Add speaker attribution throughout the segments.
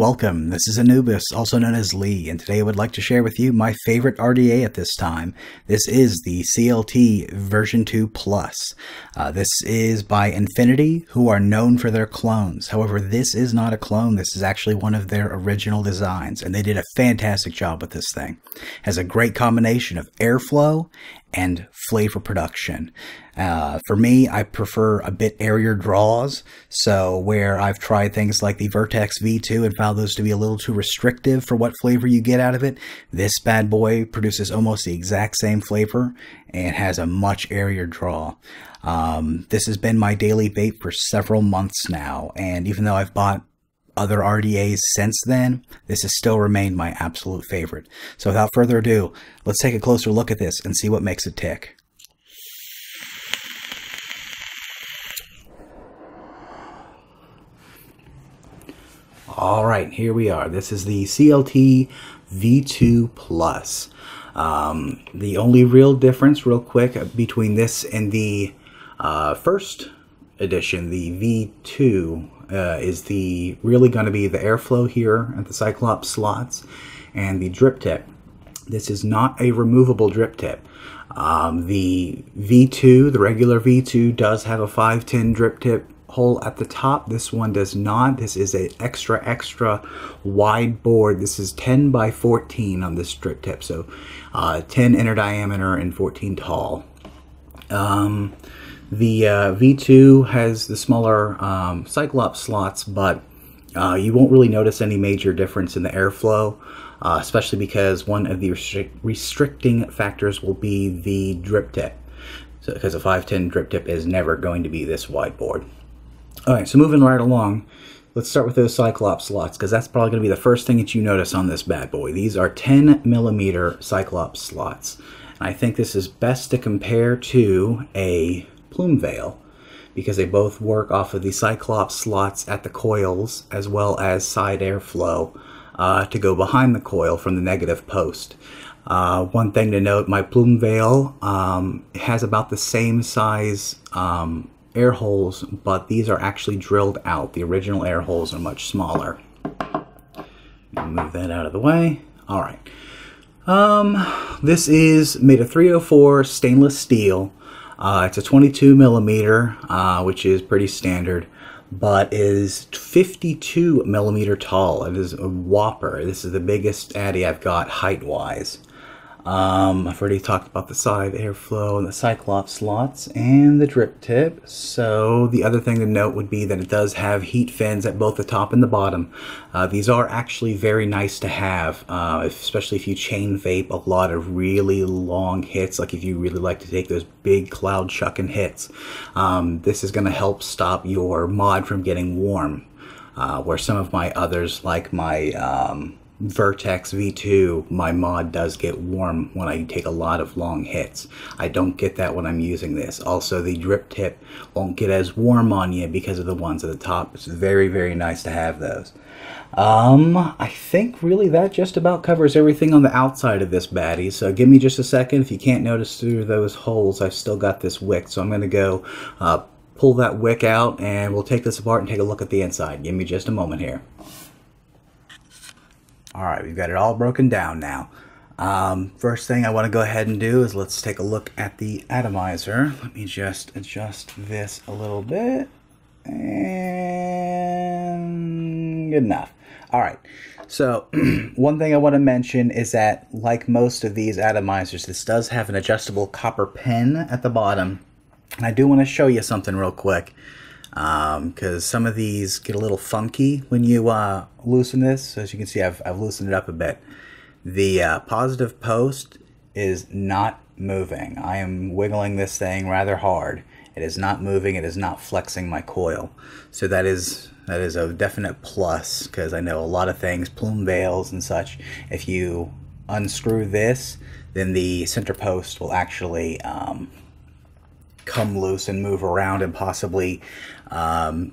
Speaker 1: welcome. This is Anubis, also known as Lee, and today I would like to share with you my favorite RDA at this time. This is the CLT V2 Plus. This is by Infinity, who are known for their clones. However, this is not a clone. This is actually one of their original designs, and they did a fantastic job with this thing. It has a great combination of airflow and flavor production. For me, I prefer a bit airier draws, so where I've tried things like the Vertex V2 and found those to be a little too restrictive for what flavor you get out of it, this bad boy produces almost the exact same flavor and has a much airier draw. This has been my daily vape for several months now, and even though I've bought other RDAs since then, this has still remained my absolute favorite. So without further ado, let's take a closer look at this and see what makes it tick. Alright, here we are. This is the CLT V2 Plus. The only real difference, real quick, between this and the first edition, the V2, is really going to be the airflow here at the Cyclops slots and the drip tip. This is not a removable drip tip. The V2, the regular V2, does have a 510 drip tip hole at the top. This one does not. This is a extra wide board. This is 10 by 14 on this drip tip, so 10 inner diameter and 14 tall. The V2 has the smaller Cyclops slots, but you won't really notice any major difference in the airflow, especially because one of the restricting factors will be the drip tip. So, because a 510 drip tip is never going to be this wide board. Alright, so moving right along, let's start with those Cyclops slots, because that's probably going to be the first thing that you notice on this bad boy. These are 10mm Cyclops slots. And I think this is best to compare to a plume veil, because they both work off of the Cyclops slots at the coils as well as side airflow to go behind the coil from the negative post. One thing to note, my plume veil has about the same size air holes, but these are actually drilled out. The original air holes are much smaller. Move that out of the way. All right. This is made of 304 stainless steel. It's a 22mm, which is pretty standard, but is 52mm tall. It is a whopper. This is the biggest Addy I've got height-wise. I've already talked about the side airflow and the Cyclops slots and the drip tip. So the other thing to note would be that it does have heat fins at both the top and the bottom. These are actually very nice to have, especially if you chain vape a lot of really long hits, like if you really like to take those big cloud chucking hits. This is going to help stop your mod from getting warm, where some of my others, like my Vertex V2, my mod does get warm when I take a lot of long hits. I don't get that when I'm using this. Also, the drip tip won't get as warm on you because of the ones at the top. It's very nice to have those. I think really that just about covers everything on the outside of this baddie. So give me just a second. If you can't notice through those holes, I've still got this wick. So I'm going to go pull that wick out, and we'll take this apart and take a look at the inside. Give me just a moment here. Alright, we've got it all broken down now. First thing I want to go ahead and do is let's take a look at the atomizer. Let me just adjust this a little bit. And good enough. Alright, so one thing I want to mention is that, like most of these atomizers, this does have an adjustable copper pen at the bottom. And I do want to show you something real quick, because some of these get a little funky when you loosen this. So as you can see, I've loosened it up a bit. The positive post is not moving. I am wiggling this thing rather hard. It is not moving. It is not flexing my coil. So that is a definite plus, because I know a lot of things, plume veils and such, if you unscrew this, then the center post will actually come loose and move around and possibly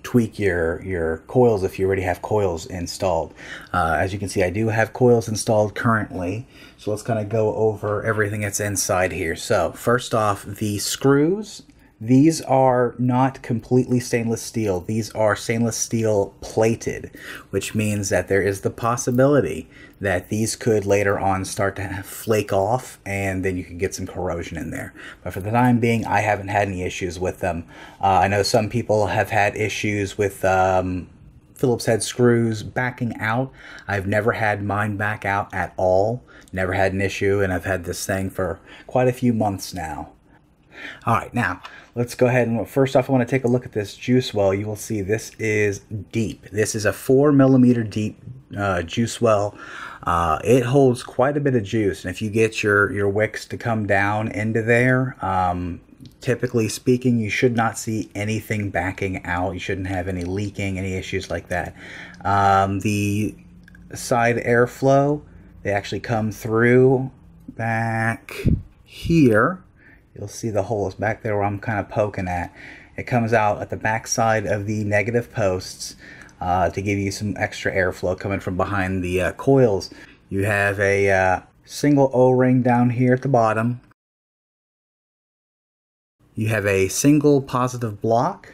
Speaker 1: tweak your coils if you already have coils installed. As you can see, I do have coils installed currently, so let's kind of go over everything that's inside here. So first off, the screws These are not completely stainless steel. These are stainless steel plated, which means that there is the possibility that these could later on start to flake off, and then you could get some corrosion in there. But for the time being, I haven't had any issues with them. I know some people have had issues with Phillips head screws backing out. I've never had mine back out at all. Never had an issue, and I've had this thing for quite a few months now. Alright, now let's go ahead and first off I want to take a look at this juice well. You will see this is deep. This is a 4mm deep juice well. It holds quite a bit of juice, and if you get your wicks to come down into there, typically speaking, you should not see anything backing out. You shouldn't have any leaking, any issues like that. The side airflow, they actually come through back here. You'll see the holes back there where I'm kind of poking at. It comes out at the back side of the negative posts to give you some extra airflow coming from behind the coils. You have a single O-ring down here at the bottom. You have a single positive block,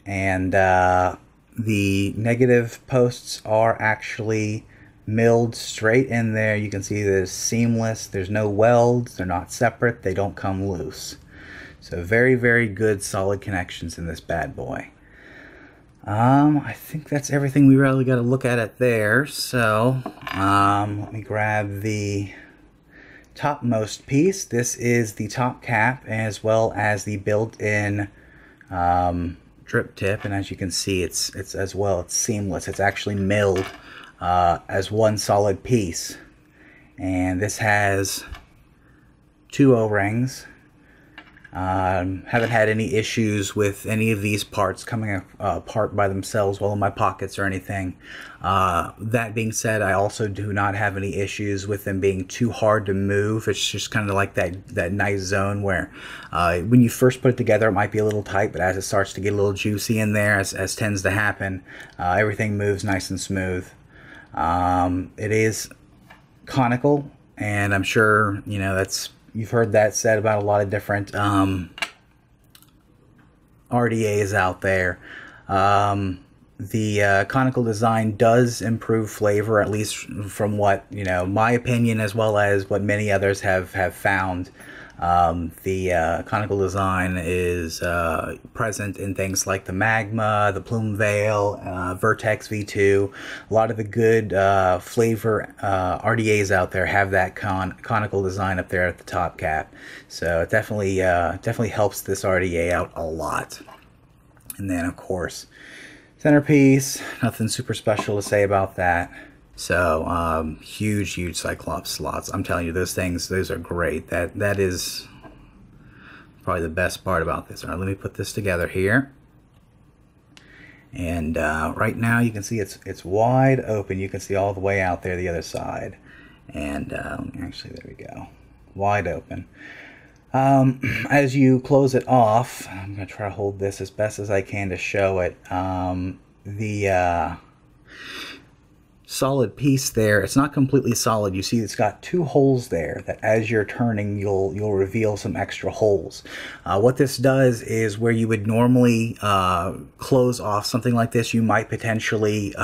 Speaker 1: and the negative posts are actually milled straight in there. You can see that it's seamless. There's no welds. They're not separate. They don't come loose. So very, very good solid connections in this bad boy. I think that's everything we really got to look at it there. So let me grab the topmost piece. This is the top cap as well as the built-in drip tip, and as you can see, it's as well, it's seamless. It's actually milled as one solid piece, and this has 2 O-rings. Haven't had any issues with any of these parts coming apart by themselves while in my pockets or anything. That being said, I also do not have any issues with them being too hard to move. It's just kind of like that nice zone where when you first put it together it might be a little tight, but as it starts to get a little juicy in there, as tends to happen, everything moves nice and smooth. It is conical, and I'm sure you've heard that said about a lot of different RDAs out there. The conical design does improve flavor, at least from what my opinion, as well as what many others have found. The conical design is present in things like the Magma, the Plume Veil, Vertex V2. A lot of the good flavor RDAs out there have that conical design up there at the top cap. So it definitely helps this RDA out a lot. And then of course, centerpiece, nothing super special to say about that. So huge Cyclops slots. I'm telling you, those are great. That is probably the best part about this. All right, let me put this together here. And right now you can see it's wide open. You can see all the way out there the other side. And actually, there we go, wide open. As you close it off, I'm going to try to hold this as best as I can to show it. The solid piece there, it's not completely solid. You see it's got 2 holes there that as you're turning you'll reveal some extra holes. What this does is, where you would normally close off something like this, you might potentially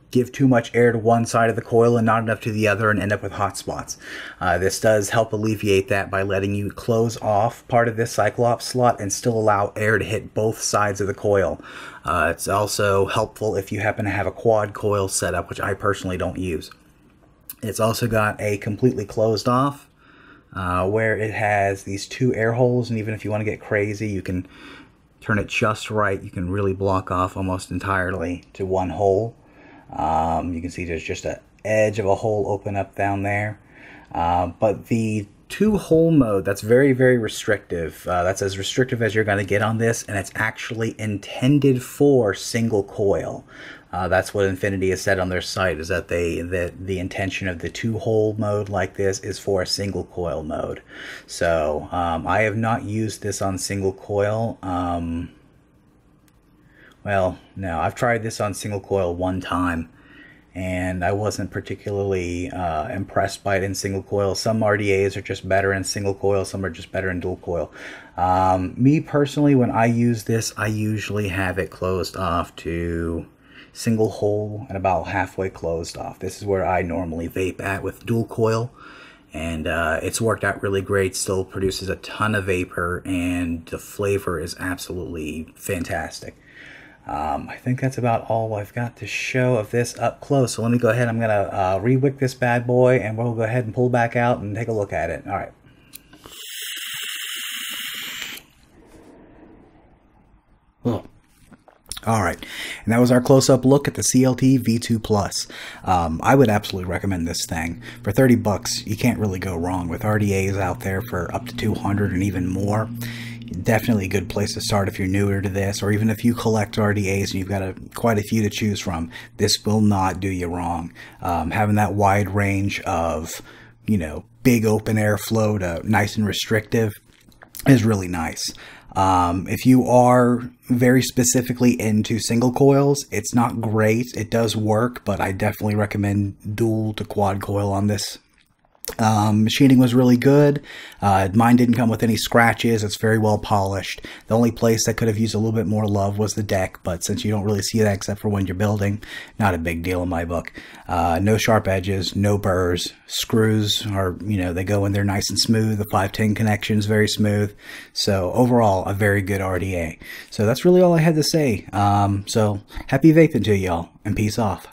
Speaker 1: give too much air to one side of the coil and not enough to the other and end up with hot spots. This does help alleviate that by letting you close off part of this Cyclops slot and still allow air to hit both sides of the coil. It's also helpful if you happen to have a quad coil setup, which I personally don't use. It's also got a completely closed off where it has these 2 air holes, and even if you want to get crazy, you can turn it just right. You can really block off almost entirely to 1 hole. You can see there's just an edge of a hole open up down there. But the 2-hole mode, that's very, very restrictive. That's as restrictive as you're going to get on this, and it's actually intended for single coil. That's what Infinity has said on their site, is that the intention of the 2-hole mode like this is for a single coil mode. So I have not used this on single coil. Well, no, I've tried this on single coil one time, and I wasn't particularly impressed by it in single coil. Some RDAs are just better in single coil, some are just better in dual coil. Me personally, when I use this, I usually have it closed off to single hole and about halfway closed off. This is where I normally vape at with dual coil, and it's worked out really great. Still produces a ton of vapor, and the flavor is absolutely fantastic. I think that's about all I've got to show of this up close. So let me go ahead. I'm gonna re-wick this bad boy, and we'll go ahead and pull back out and take a look at it. All right. All right, and that was our close-up look at the CLT V2 Plus. I would absolutely recommend this thing. For 30 bucks, you can't really go wrong with RDAs out there for up to 200 and even more. Definitely a good place to start if you're newer to this, or even if you collect RDAs and you've got quite a few to choose from. This will not do you wrong. Having that wide range of, you know, big open airflow to nice and restrictive is really nice. If you are very specifically into single coils, it's not great. It does work, but I definitely recommend dual to quad coil on this. Machining was really good. Mine didn't come with any scratches. It's very well polished. The only place that could have used a little bit more love was the deck, but since you don't really see that except for when you're building, not a big deal in my book. No sharp edges, no burrs. Screws are, you know, they go in there nice and smooth. The 510 connection is very smooth. So overall, a very good RDA. So that's really all I had to say. So happy vaping to y'all, and peace off.